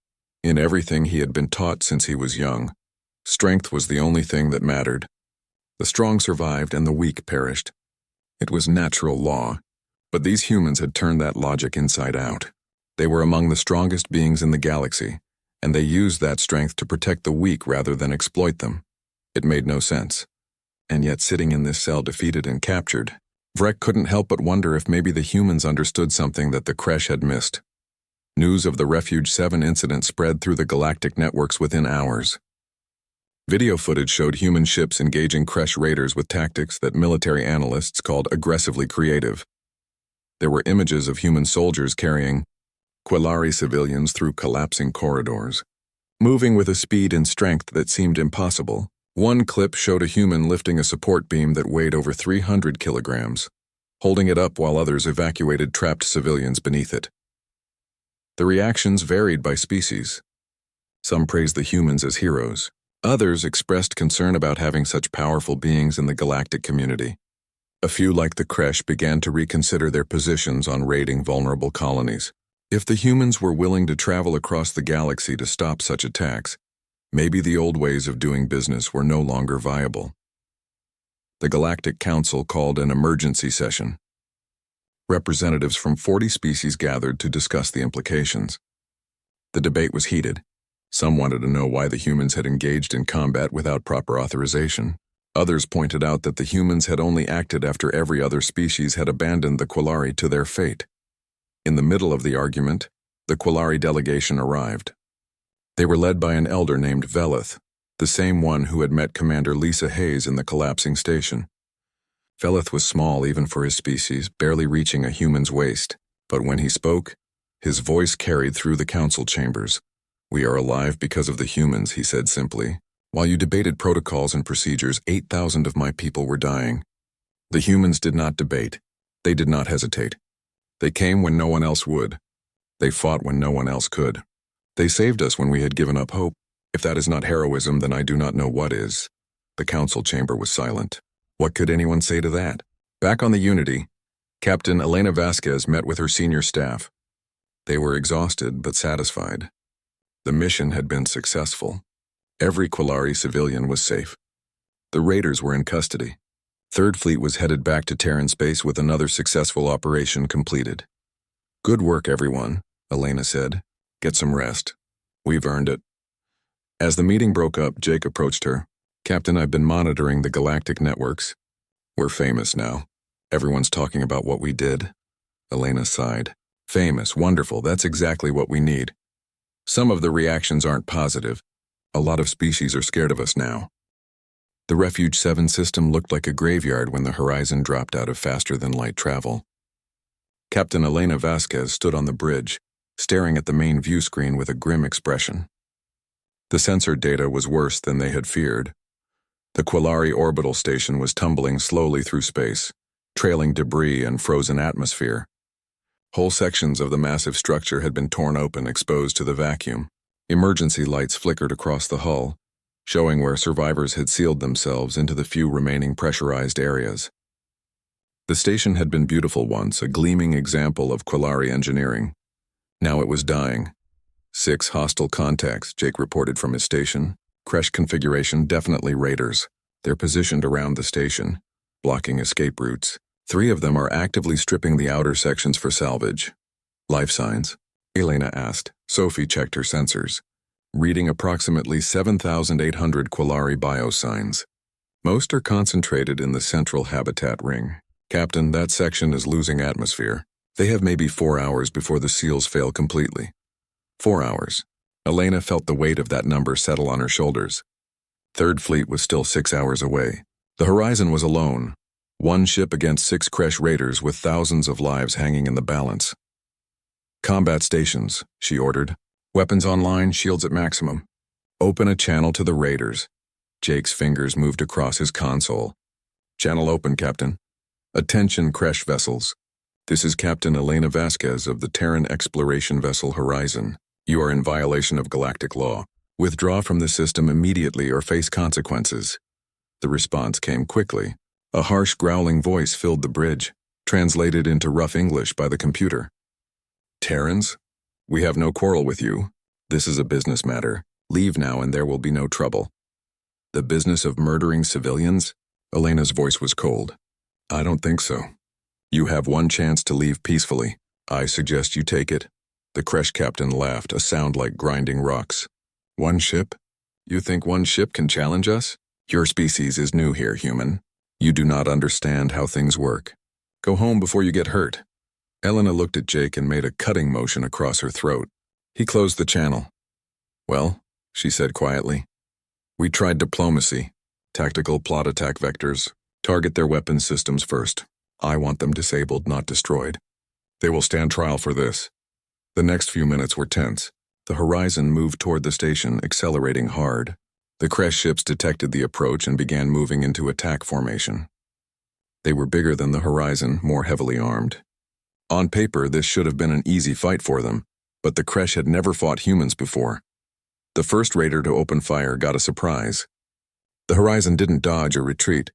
in everything he had been taught since he was young, strength was the only thing that mattered. The strong survived and the weak perished. It was natural law, but these humans had turned that logic inside out. They were among the strongest beings in the galaxy, and they used that strength to protect the weak rather than exploit them. It made no sense. And yet, sitting in this cell defeated and captured, Vrek couldn't help but wonder if maybe the humans understood something that the Kresh had missed. News of the Refuge 7 incident spread through the galactic networks within hours. Video footage showed human ships engaging Kresh raiders with tactics that military analysts called aggressively creative. There were images of human soldiers carrying Quillari civilians through collapsing corridors, moving with a speed and strength that seemed impossible. One clip showed a human lifting a support beam that weighed over 300 kilograms, holding it up while others evacuated trapped civilians beneath it. The reactions varied by species. Some praised the humans as heroes. Others expressed concern about having such powerful beings in the galactic community. A few, like the Kresh, began to reconsider their positions on raiding vulnerable colonies. If the humans were willing to travel across the galaxy to stop such attacks, maybe the old ways of doing business were no longer viable. The Galactic Council called an emergency session. Representatives from 40 species gathered to discuss the implications. The debate was heated. Some wanted to know why the humans had engaged in combat without proper authorization. Others pointed out that the humans had only acted after every other species had abandoned the Quillari to their fate. In the middle of the argument, the Quillari delegation arrived. They were led by an elder named Velith, the same one who had met Commander Lisa Hayes in the collapsing station. Velith was small even for his species, barely reaching a human's waist, but when he spoke, his voice carried through the council chambers. "We are alive because of the humans," he said simply. "While you debated protocols and procedures, 8,000 of my people were dying. The humans did not debate. They did not hesitate. They came when no one else would. They fought when no one else could. They saved us when we had given up hope. If that is not heroism, then I do not know what is." The council chamber was silent. What could anyone say to that? Back on the Unity, Captain Elena Vasquez met with her senior staff. They were exhausted but satisfied. The mission had been successful. Every Quillari civilian was safe. The raiders were in custody. Third Fleet was headed back to Terran space with another successful operation completed. "Good work, everyone," Elena said. "Get some rest. We've earned it." As the meeting broke up, Jake approached her. "Captain, I've been monitoring the galactic networks. We're famous now. Everyone's talking about what we did." Elena sighed. "Famous, wonderful, that's exactly what we need. Some of the reactions aren't positive. A lot of species are scared of us now." The Refuge 7 system looked like a graveyard when the horizon dropped out of faster-than-light travel. Captain Elena Vasquez stood on the bridge, staring at the main view screen with a grim expression. The sensor data was worse than they had feared. The Quillari orbital station was tumbling slowly through space, trailing debris and frozen atmosphere. Whole sections of the massive structure had been torn open, exposed to the vacuum. Emergency lights flickered across the hull, showing where survivors had sealed themselves into the few remaining pressurized areas. The station had been beautiful once, a gleaming example of Quillari engineering. Now it was dying. 6 hostile contacts, Jake reported from his station. Kresh configuration, definitely raiders. They're positioned around the station, blocking escape routes. 3 of them are actively stripping the outer sections for salvage. Life signs? Elena asked. Sophie checked her sensors, reading approximately 7,800 Quillari biosigns. Most are concentrated in the central habitat ring. Captain, that section is losing atmosphere. They have maybe 4 hours before the seals fail completely. 4 hours. Elena felt the weight of that number settle on her shoulders. Third Fleet was still 6 hours away. The horizon was alone. One ship against 6 Kresh raiders with thousands of lives hanging in the balance. Combat stations, she ordered. Weapons online, shields at maximum. Open a channel to the raiders. Jake's fingers moved across his console. Channel open, Captain. Attention, Kresh vessels. This is Captain Elena Vasquez of the Terran exploration vessel Horizon. You are in violation of galactic law. Withdraw from the system immediately or face consequences. The response came quickly. A harsh, growling voice filled the bridge, translated into rough English by the computer. Terrans? We have no quarrel with you. This is a business matter. Leave now and there will be no trouble. The business of murdering civilians? Elena's voice was cold. I don't think so. You have one chance to leave peacefully. I suggest you take it. The Kresh captain laughed, a sound like grinding rocks. One ship? You think one ship can challenge us? Your species is new here, human. You do not understand how things work. Go home before you get hurt. Elena looked at Jake and made a cutting motion across her throat. He closed the channel. Well, she said quietly. We tried diplomacy. Tactical plot attack vectors. Target their weapons systems first. I want them disabled, not destroyed. They will stand trial for this. The next few minutes were tense. The horizon moved toward the station, accelerating hard. The Kresh ships detected the approach and began moving into attack formation. They were bigger than the horizon, more heavily armed. On paper, this should have been an easy fight for them, but the Kresh had never fought humans before. The first raider to open fire got a surprise. The horizon didn't dodge or retreat.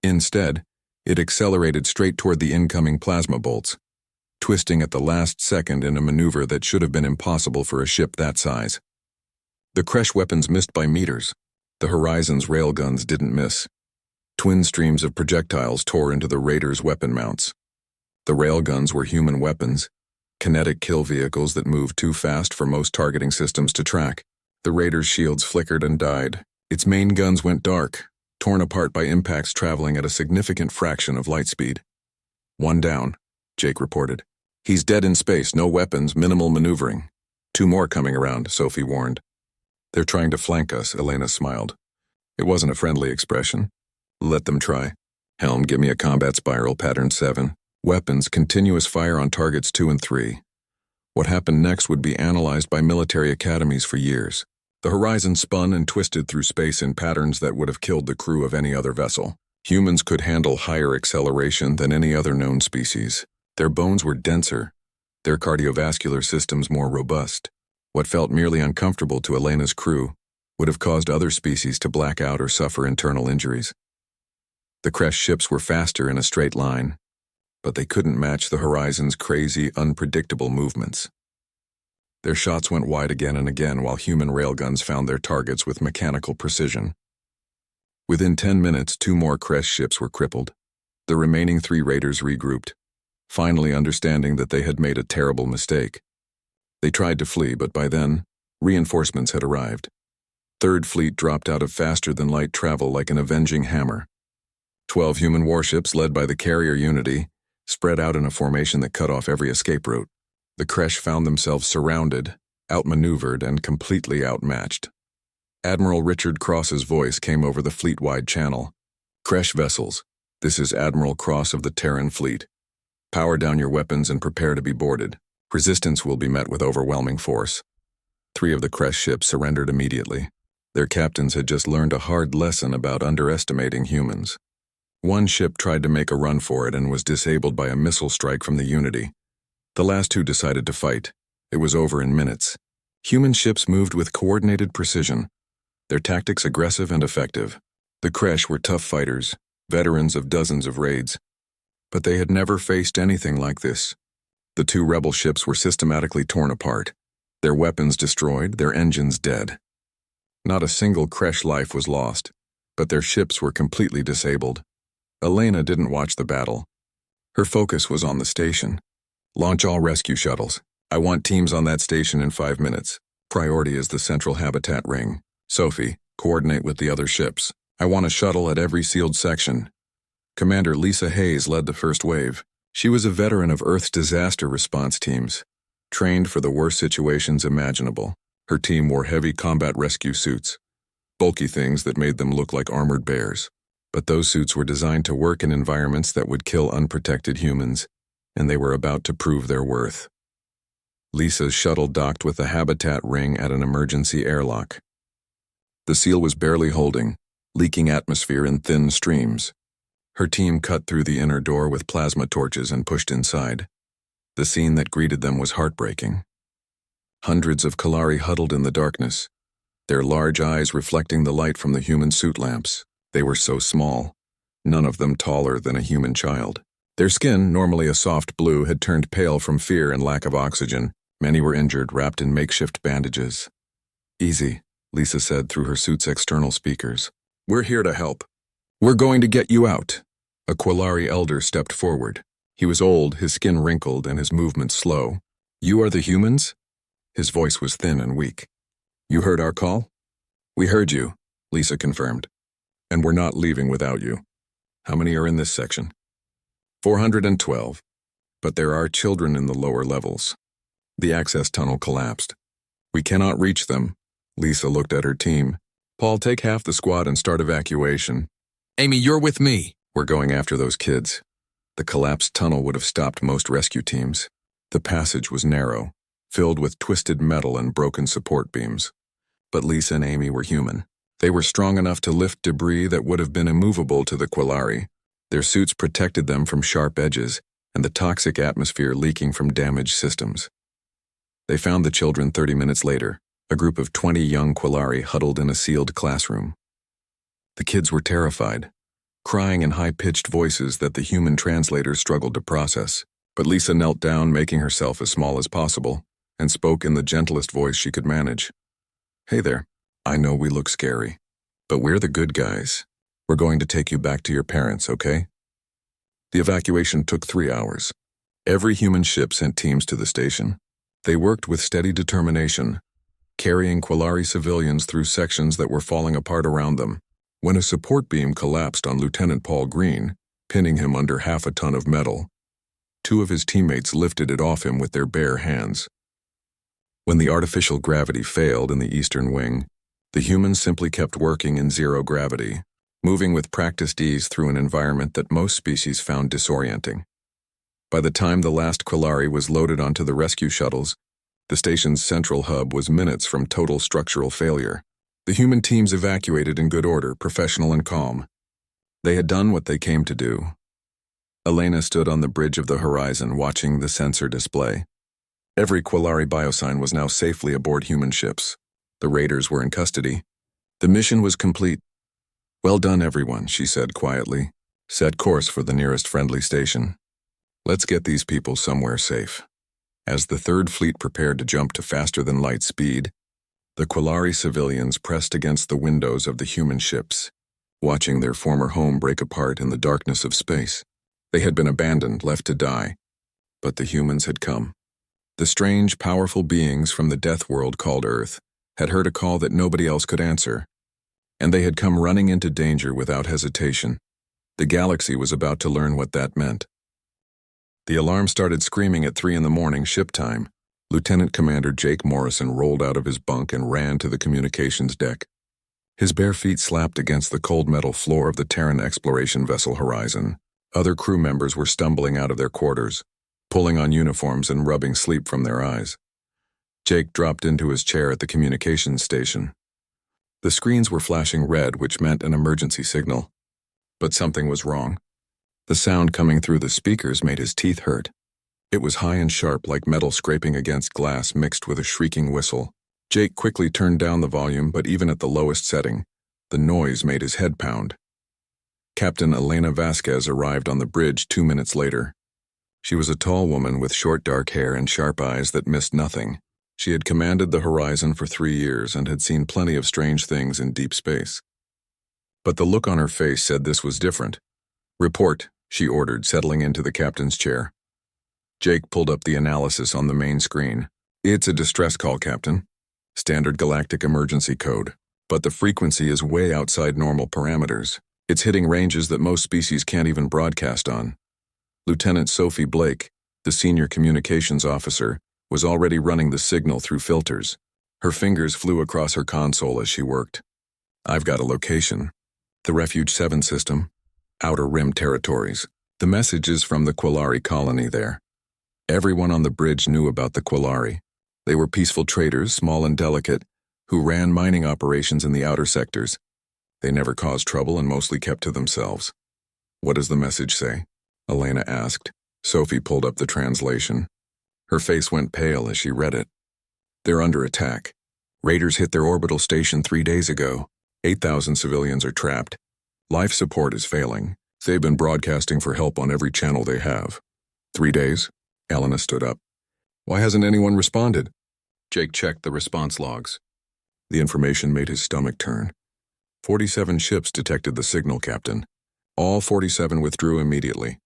Instead, it accelerated straight toward the incoming plasma bolts, twisting at the last second in a maneuver that should have been impossible for a ship that size. The Kresh weapons missed by meters. The horizon's railguns didn't miss. Twin streams of projectiles tore into the raiders' weapon mounts. The railguns were human weapons, kinetic kill vehicles that moved too fast for most targeting systems to track. The raiders' shields flickered and died. Its main guns went dark, torn apart by impacts traveling at a significant fraction of light speed. One down, Jake reported. He's dead in space, no weapons, minimal maneuvering. 2 more coming around, Sophie warned. They're trying to flank us, Elena smiled. It wasn't a friendly expression. Let them try. Helm, give me a combat spiral, pattern 7. Weapons, continuous fire on targets 2 and 3. What happened next would be analyzed by military academies for years. The horizon spun and twisted through space in patterns that would have killed the crew of any other vessel. Humans could handle higher acceleration than any other known species. Their bones were denser, their cardiovascular systems more robust. What felt merely uncomfortable to Elena's crew would have caused other species to black out or suffer internal injuries. The Kresh ships were faster in a straight line, but they couldn't match the horizon's crazy, unpredictable movements. Their shots went wide again and again while human railguns found their targets with mechanical precision. Within 10 minutes, 2 more Kresh ships were crippled. The remaining 3 raiders regrouped, finally understanding that they had made a terrible mistake. They tried to flee, but by then, reinforcements had arrived. Third Fleet dropped out of faster-than-light travel like an avenging hammer. 12 human warships, led by the carrier Unity, spread out in a formation that cut off every escape route. The Kresh found themselves surrounded, outmaneuvered, and completely outmatched. Admiral Richard Cross's voice came over the fleet-wide channel. Kresh vessels, this is Admiral Cross of the Terran Fleet. Power down your weapons and prepare to be boarded. Resistance will be met with overwhelming force. 3 of the Kresh ships surrendered immediately. Their captains had just learned a hard lesson about underestimating humans. One ship tried to make a run for it and was disabled by a missile strike from the Unity. The last 2 decided to fight. It was over in minutes. Human ships moved with coordinated precision, their tactics aggressive and effective. The Kresh were tough fighters, veterans of dozens of raids. But they had never faced anything like this. The 2 rebel ships were systematically torn apart, their weapons destroyed, their engines dead. Not a single Kresh life was lost, but their ships were completely disabled. Elena didn't watch the battle. Her focus was on the station. Launch all rescue shuttles. I want teams on that station in 5 minutes. Priority is the central habitat ring. Sophie, coordinate with the other ships. I want a shuttle at every sealed section. Commander Lisa Hayes led the first wave. She was a veteran of Earth's disaster response teams, trained for the worst situations imaginable. Her team wore heavy combat rescue suits, bulky things that made them look like armored bears. But those suits were designed to work in environments that would kill unprotected humans, and they were about to prove their worth. Lisa's shuttle docked with the habitat ring at an emergency airlock. The seal was barely holding, leaking atmosphere in thin streams. Her team cut through the inner door with plasma torches and pushed inside. The scene that greeted them was heartbreaking. Hundreds of Kalari huddled in the darkness, their large eyes reflecting the light from the human suit lamps. They were so small, none of them taller than a human child. Their skin, normally a soft blue, had turned pale from fear and lack of oxygen. Many were injured, wrapped in makeshift bandages. "Easy," Lisa said through her suit's external speakers. "We're here to help. We're going to get you out." A Quillari elder stepped forward. He was old, his skin wrinkled, and his movements slow. "You are the humans?" His voice was thin and weak. "You heard our call?" "We heard you," Lisa confirmed. "And we're not leaving without you. How many are in this section?" 412. But there are children in the lower levels. The access tunnel collapsed. "We cannot reach them." Lisa looked at her team. "Paul, take half the squad and start evacuation." "Amy, you're with me." "We're going after those kids." The collapsed tunnel would have stopped most rescue teams. The passage was narrow, filled with twisted metal and broken support beams. But Lisa and Amy were human. They were strong enough to lift debris that would have been immovable to the Quillari. Their suits protected them from sharp edges and the toxic atmosphere leaking from damaged systems. They found the children 30 minutes later, a group of 20 young Quillari huddled in a sealed classroom. The kids were terrified, crying in high-pitched voices that the human translators struggled to process. But Lisa knelt down, making herself as small as possible, and spoke in the gentlest voice she could manage. "Hey there, I know we look scary, but we're the good guys. We're going to take you back to your parents, okay?" The evacuation took 3 hours. Every human ship sent teams to the station. They worked with steady determination, carrying Quillari civilians through sections that were falling apart around them. When a support beam collapsed on Lieutenant Paul Green, pinning him under half a ton of metal, 2 of his teammates lifted it off him with their bare hands. When the artificial gravity failed in the eastern wing, the humans simply kept working in zero gravity, moving with practiced ease through an environment that most species found disorienting. By the time the last Quillari was loaded onto the rescue shuttles, the station's central hub was minutes from total structural failure. The human teams evacuated in good order, professional and calm. They had done what they came to do. Elena stood on the bridge of the horizon, watching the sensor display. Every Quillari biosign was now safely aboard human ships. The raiders were in custody. The mission was complete. "Well done, everyone," she said quietly. "Set course for the nearest friendly station. Let's get these people somewhere safe." As the Third Fleet prepared to jump to faster-than-light speed, the Quillari civilians pressed against the windows of the human ships, watching their former home break apart in the darkness of space. They had been abandoned, left to die. But the humans had come. The strange, powerful beings from the death world called Earth had heard a call that nobody else could answer, and they had come running into danger without hesitation. The galaxy was about to learn what that meant. The alarm started screaming at 3 a.m. ship time. Lieutenant Commander Jake Morrison rolled out of his bunk and ran to the communications deck. His bare feet slapped against the cold metal floor of the Terran exploration vessel Horizon. Other crew members were stumbling out of their quarters, pulling on uniforms and rubbing sleep from their eyes. Jake dropped into his chair at the communications station. The screens were flashing red, which meant an emergency signal. But something was wrong. The sound coming through the speakers made his teeth hurt. It was high and sharp, like metal scraping against glass mixed with a shrieking whistle. Jake quickly turned down the volume, but even at the lowest setting, the noise made his head pound. Captain Elena Vasquez arrived on the bridge 2 minutes later. She was a tall woman with short dark hair and sharp eyes that missed nothing. She had commanded the Horizon for 3 years and had seen plenty of strange things in deep space. But the look on her face said this was different. "Report," she ordered, settling into the captain's chair. Jake pulled up the analysis on the main screen. It's a distress call, Captain. Standard galactic emergency code. But the frequency is way outside normal parameters. It's hitting ranges that most species can't even broadcast on. Lieutenant Sophie Blake, the senior communications officer, was already running the signal through filters. Her fingers flew across her console as she worked. I've got a location. The Refuge 7 system. Outer Rim territories. The message is from the Quillari colony there. Everyone on the bridge knew about the Quillari. They were peaceful traders, small and delicate, who ran mining operations in the outer sectors. They never caused trouble and mostly kept to themselves. What does the message say? Elena asked. Sophie pulled up the translation. Her face went pale as she read it. They're under attack. Raiders hit their orbital station 3 days ago. 8,000 civilians are trapped. Life support is failing. They've been broadcasting for help on every channel they have. 3 days? Elena stood up. Why hasn't anyone responded? Jake checked the response logs. The information made his stomach turn. 47 ships detected the signal, Captain. All 47 withdrew immediately.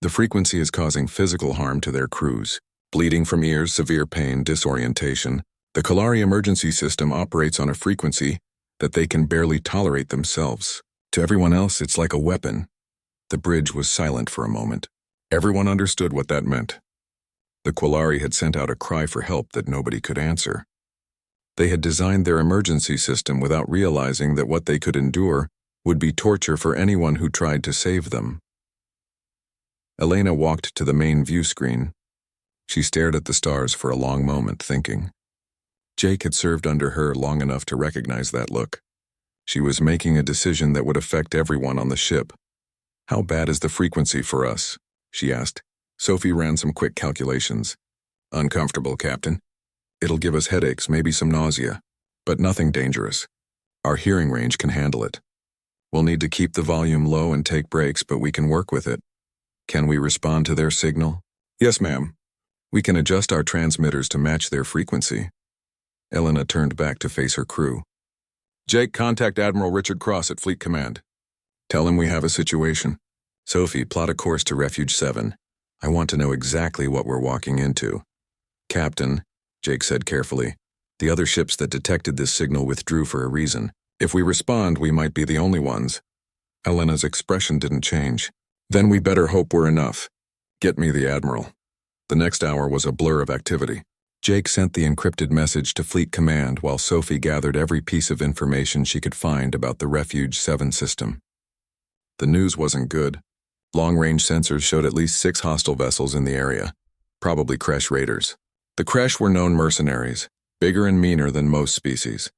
The frequency is causing physical harm to their crews. Bleeding from ears, severe pain, disorientation. The Quillari emergency system operates on a frequency that they can barely tolerate themselves. To everyone else, it's like a weapon. The bridge was silent for a moment. Everyone understood what that meant. The Quillari had sent out a cry for help that nobody could answer. They had designed their emergency system without realizing that what they could endure would be torture for anyone who tried to save them. Elena walked to the main view screen. She stared at the stars for a long moment, thinking. Jake had served under her long enough to recognize that look. She was making a decision that would affect everyone on the ship. How bad is the frequency for us? She asked. Sophie ran some quick calculations. Uncomfortable, Captain. It'll give us headaches, maybe some nausea, but nothing dangerous. Our hearing range can handle it. We'll need to keep the volume low and take breaks, but we can work with it. Can we respond to their signal? Yes, ma'am. We can adjust our transmitters to match their frequency. Elena turned back to face her crew. Jake, contact Admiral Richard Cross at Fleet Command. Tell him we have a situation. Sophie, plot a course to Refuge 7. I want to know exactly what we're walking into. Captain, Jake said carefully, the other ships that detected this signal withdrew for a reason. If we respond, we might be the only ones. Elena's expression didn't change. Then we better hope we're enough. Get me the Admiral. The next hour was a blur of activity. Jake sent the encrypted message to Fleet Command while Sophie gathered every piece of information she could find about the Refuge 7 system. The news wasn't good. Long-range sensors showed at least 6 hostile vessels in the area, probably Kresh raiders. The Kresh were known mercenaries, bigger and meaner than most species.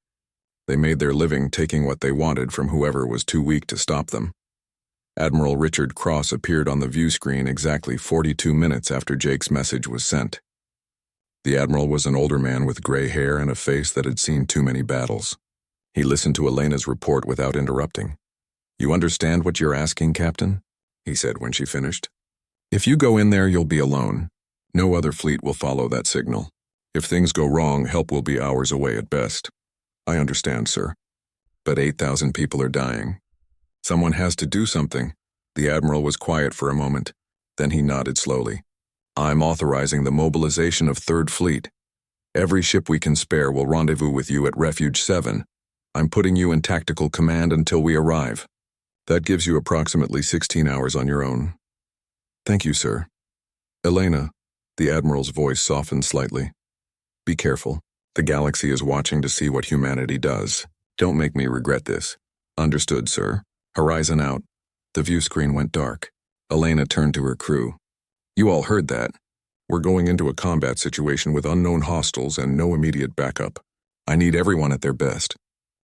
They made their living taking what they wanted from whoever was too weak to stop them. Admiral Richard Cross appeared on the view screen exactly 42 minutes after Jake's message was sent. The Admiral was an older man with gray hair and a face that had seen too many battles. He listened to Elena's report without interrupting. You understand what you're asking, Captain? He said when she finished. If you go in there, you'll be alone. No other fleet will follow that signal. If things go wrong, help will be hours away at best. I understand, sir. But 8,000 people are dying. Someone has to do something. The Admiral was quiet for a moment. Then he nodded slowly. I'm authorizing the mobilization of 3rd Fleet. Every ship we can spare will rendezvous with you at Refuge 7. I'm putting you in tactical command until we arrive. That gives you approximately 16 hours on your own. Thank you, sir. Elena, the Admiral's voice softened slightly. Be careful. The galaxy is watching to see what humanity does. Don't make me regret this. Understood, sir. Horizon out. The view screen went dark. Elena turned to her crew. You all heard that. We're going into a combat situation with unknown hostiles and no immediate backup. I need everyone at their best.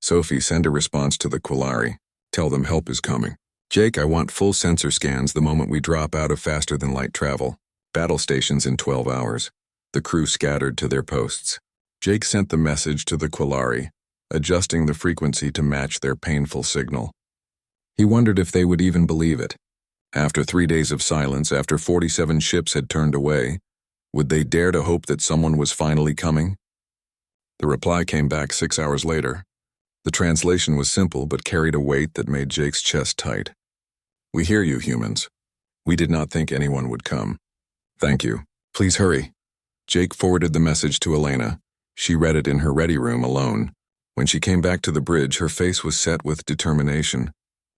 Sophie, send a response to the Quillari. Tell them help is coming. Jake, I want full sensor scans the moment we drop out of faster-than-light travel. Battle stations in 12 hours. The crew scattered to their posts. Jake sent the message to the Quillari, adjusting the frequency to match their painful signal. He wondered if they would even believe it. After 3 days of silence, after 47 ships had turned away, would they dare to hope that someone was finally coming? The reply came back 6 hours later. The translation was simple but carried a weight that made Jake's chest tight. We hear you, humans. We did not think anyone would come. Thank you. Please hurry. Jake forwarded the message to Elena. She read it in her ready room alone. When she came back to the bridge, her face was set with determination.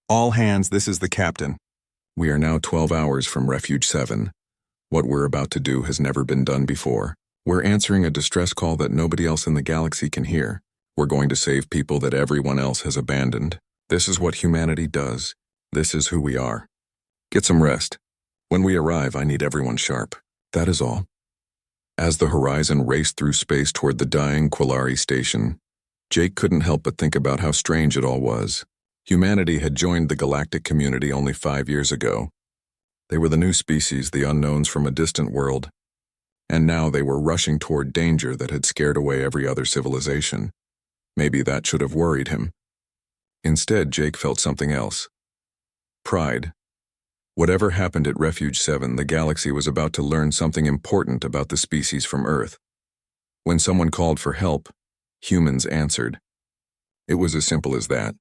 All hands, this is the captain. We are now 12 hours from Refuge 7. What we're about to do has never been done before. We're answering a distress call that nobody else in the galaxy can hear. We're going to save people that everyone else has abandoned. This is what humanity does. This is who we are. Get some rest. When we arrive, I need everyone sharp. That is all. As the horizon raced through space toward the dying Quillari station, Jake couldn't help but think about how strange it all was. Humanity had joined the galactic community only 5 years ago. They were the new species, the unknowns from a distant world. And now they were rushing toward danger that had scared away every other civilization. Maybe that should have worried him. Instead, Jake felt something else. Pride. Whatever happened at Refuge 7, the galaxy was about to learn something important about the species from Earth. When someone called for help, humans answered. It was as simple as that.